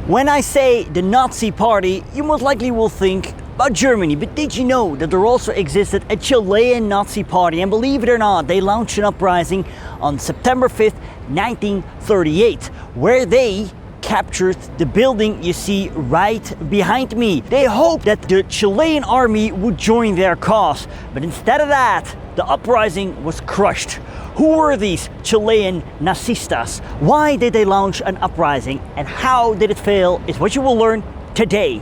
When I say the Nazi Party, you most likely will think about Germany, but did you know that there also existed a Chilean Nazi Party? And believe it or not, they launched an uprising on September 5th, 1938, where they captured the building you see right behind me. They hoped that the Chilean army would join their cause, but instead of that, the uprising was crushed. Who were these Chilean Nacistas? Why did they launch an uprising? And how did it fail is what you will learn today.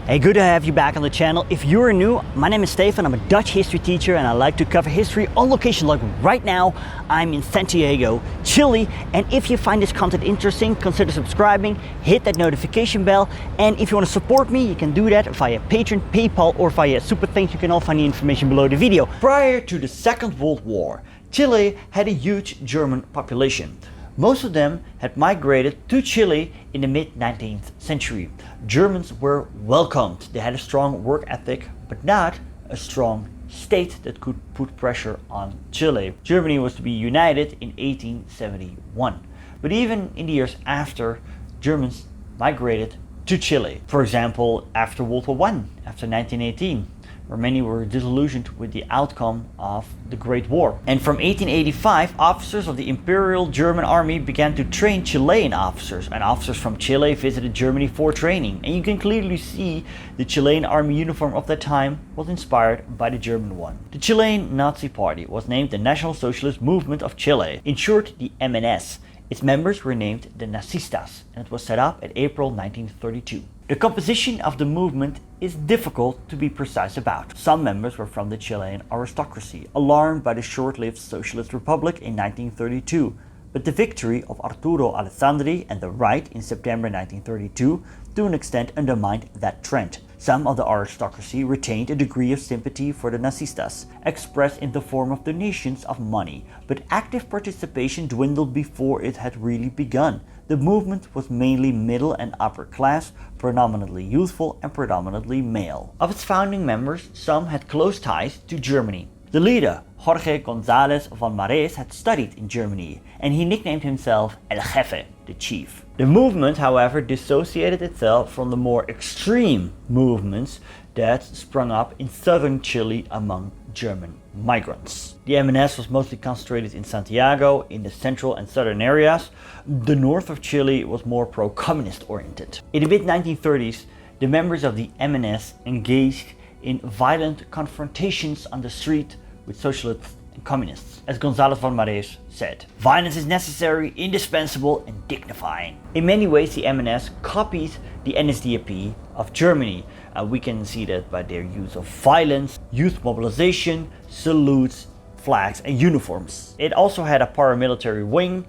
Hey, good to have you back on the channel. If you're new, my name is Stefan. I'm a Dutch history teacher and I like to cover history on location. Like right now, I'm in Santiago, Chile. And if you find this content interesting, consider subscribing, hit that notification bell. And if you want to support me, you can do that via Patreon, PayPal, or via Super Thanks. You can all find the information below the video. Prior to the Second World War, Chile had a huge German population. Most of them had migrated to Chile in the mid-19th century. Germans were welcomed. They had a strong work ethic, but not a strong state that could put pressure on Chile. Germany was to be united in 1871. But even in the years after, Germans migrated to Chile. For example, after World War I, after 1918. Where many were disillusioned with the outcome of the Great War. And from 1885, officers of the Imperial German Army began to train Chilean officers, and officers from Chile visited Germany for training. And you can clearly see the Chilean army uniform of that time was inspired by the German one. The Chilean Nazi Party was named the National Socialist Movement of Chile, in short the MNS. Its members were named the Nacistas, and it was set up in April 1932. The composition of the movement is difficult to be precise about. Some members were from the Chilean aristocracy, alarmed by the short-lived Socialist Republic in 1932. But the victory of Arturo Alessandri and the right in September 1932 to an extent undermined that trend. Some of the aristocracy retained a degree of sympathy for the Nacistas, expressed in the form of donations of money, but active participation dwindled before it had really begun. The movement was mainly middle and upper class, predominantly youthful and predominantly male. Of its founding members, some had close ties to Germany. The leader, Jorge González von Marées, had studied in Germany, and he nicknamed himself El Jefe, the chief. The movement, however, dissociated itself from the more extreme movements that sprung up in southern Chile among German migrants. The MNS was mostly concentrated in Santiago, in the central and southern areas. The north of Chile was more pro-communist oriented. In the mid-1930s, the members of the MNS engaged in violent confrontations on the street with socialists and communists. As González von Marées said, "Violence is necessary, indispensable, and dignifying." In many ways, the MNS copies the NSDAP of Germany. We can see that by their use of violence, youth mobilization, salutes, flags, and uniforms. It also had a paramilitary wing,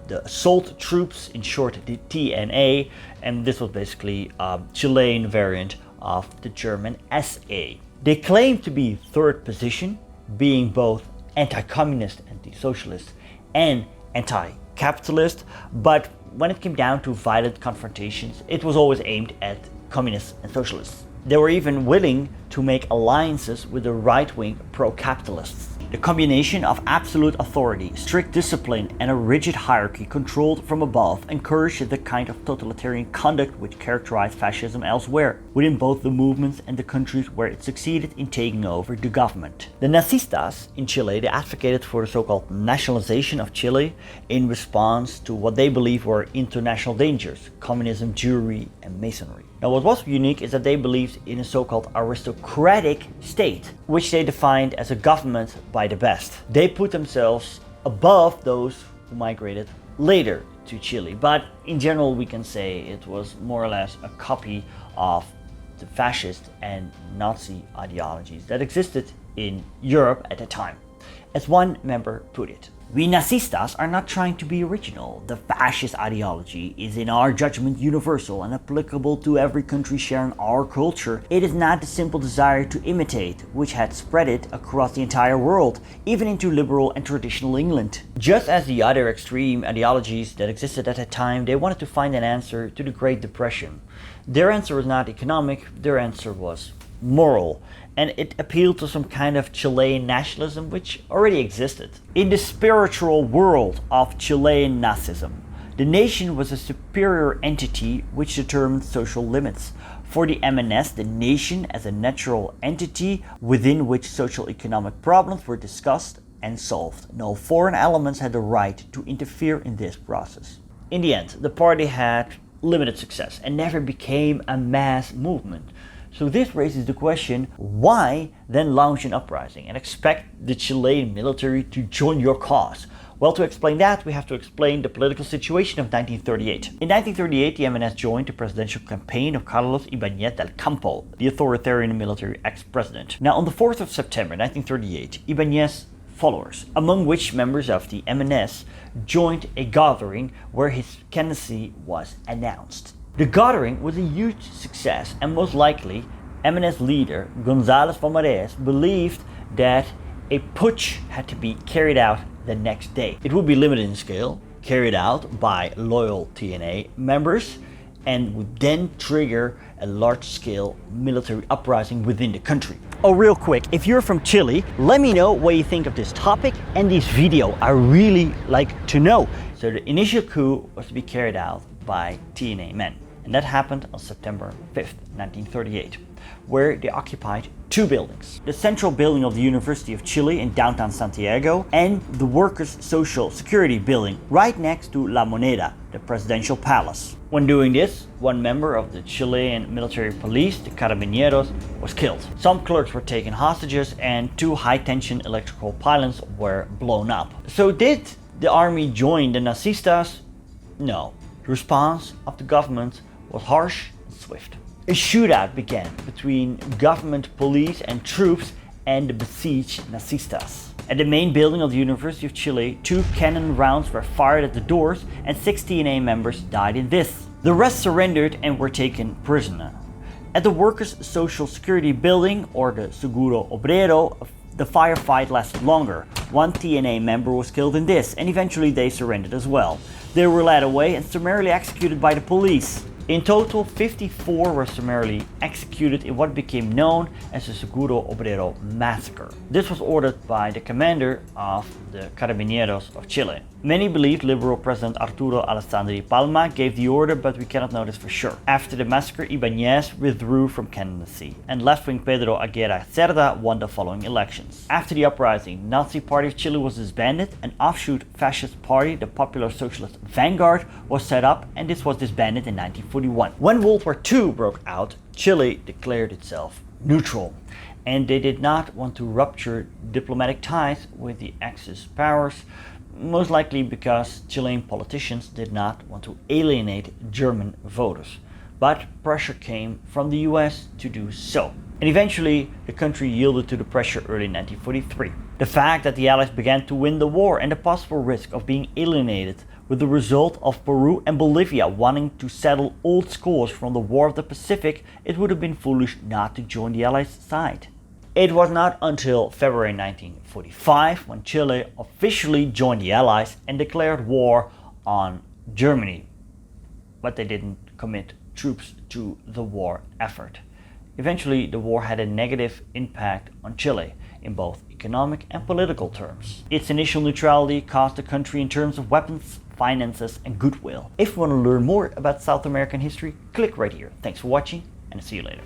the assault troops, in short the TNA, and this was basically a Chilean variant of the German SA. They claimed to be third position, being both anti-communist, anti-socialist, and anti-capitalist, but when it came down to violent confrontations, it was always aimed at communists and socialists. They were even willing to make alliances with the right-wing pro-capitalists. The combination of absolute authority, strict discipline, and a rigid hierarchy controlled from above encouraged the kind of totalitarian conduct which characterized fascism elsewhere, within both the movements and the countries where it succeeded in taking over the government. The Nacistas in Chile, they advocated for the so-called nationalization of Chile in response to what they believed were international dangers: communism, Jewry, and Masonry. Now, what was unique is that they believed in a so-called aristocratic state, which they defined as a government by the best. They put themselves above those who migrated later to Chile, but in general we can say it was more or less a copy of the fascist and Nazi ideologies that existed in Europe at the time. As one member put it, "We Nacistas are not trying to be original. The fascist ideology is in our judgment universal and applicable to every country sharing our culture. It is not the simple desire to imitate, which had spread it across the entire world, even into liberal and traditional England." Just as the other extreme ideologies that existed at that time, they wanted to find an answer to the Great Depression. Their answer was not economic, their answer was moral, and it appealed to some kind of Chilean nationalism which already existed. In the spiritual world of Chilean Nazism, The nation was a superior entity which determined social limits. For the MNS, the nation as a natural entity within which social economic problems were discussed and solved. No foreign elements had the right to interfere in this process. In the end, the party had limited success and never became a mass movement. So this raises the question, why then launch an uprising and expect the Chilean military to join your cause? Well, to explain that, we have to explain the political situation of 1938. In 1938, the MNS joined the presidential campaign of Carlos Ibáñez del Campo, the authoritarian military ex-president. Now, on the 4th of September 1938, Ibáñez's followers, among which members of the MNS, joined a gathering where his candidacy was announced. The gathering was a huge success, and most likely, MNS leader González von Marées believed that a putsch had to be carried out the next day. It would be limited in scale, carried out by loyal TNA members, and would then trigger a large-scale military uprising within the country. Oh, real quick, if you're from Chile, let me know what you think of this topic and this video. I really like to know. So the initial coup was to be carried out by TNA men, and that happened on September 5th, 1938, where they occupied two buildings. The central building of the University of Chile in downtown Santiago and the Workers' Social Security building right next to La Moneda, the presidential palace. When doing this, one member of the Chilean military police, the Carabineros, was killed. Some clerks were taken hostages and two high-tension electrical pylons were blown up. So did the army join the Nacistas? No. The response of the government was harsh and swift. A shootout began between government police and troops and the besieged Nacistas. At the main building of the University of Chile, 2 cannon rounds were fired at the doors and 6 TNA members died in this. The rest surrendered and were taken prisoner. At the Workers' Social Security building, or the Seguro Obrero, the firefight lasted longer. 1 TNA member was killed in this, and eventually they surrendered as well. They were led away and summarily executed by the police. In total, 54 were summarily executed in what became known as the Seguro Obrero Massacre. This was ordered by the commander of the Carabineros of Chile. Many believe Liberal President Arturo Alessandri Palma gave the order, but we cannot know this for sure. After the massacre, Ibáñez withdrew from candidacy, and left-wing Pedro Aguirre Cerda won the following elections. After the uprising, the Nazi Party of Chile was disbanded, an offshoot fascist party, the Popular Socialist Vanguard, was set up, and this was disbanded in 1941. When World War II broke out, Chile declared itself neutral, and they did not want to rupture diplomatic ties with the Axis powers, most likely because Chilean politicians did not want to alienate German voters. But pressure came from the US to do so. And eventually, the country yielded to the pressure early in 1943. The fact that the Allies began to win the war and the possible risk of being alienated, with the result of Peru and Bolivia wanting to settle old scores from the War of the Pacific, it would have been foolish not to join the Allies' side. It was not until February 1945 when Chile officially joined the Allies and declared war on Germany, but they didn't commit troops to the war effort. Eventually, the war had a negative impact on Chile in both economic and political terms. Its initial neutrality cost the country in terms of weapons, finances, and goodwill. If you want to learn more about South American history, click right here. Thanks for watching, and I'll see you later.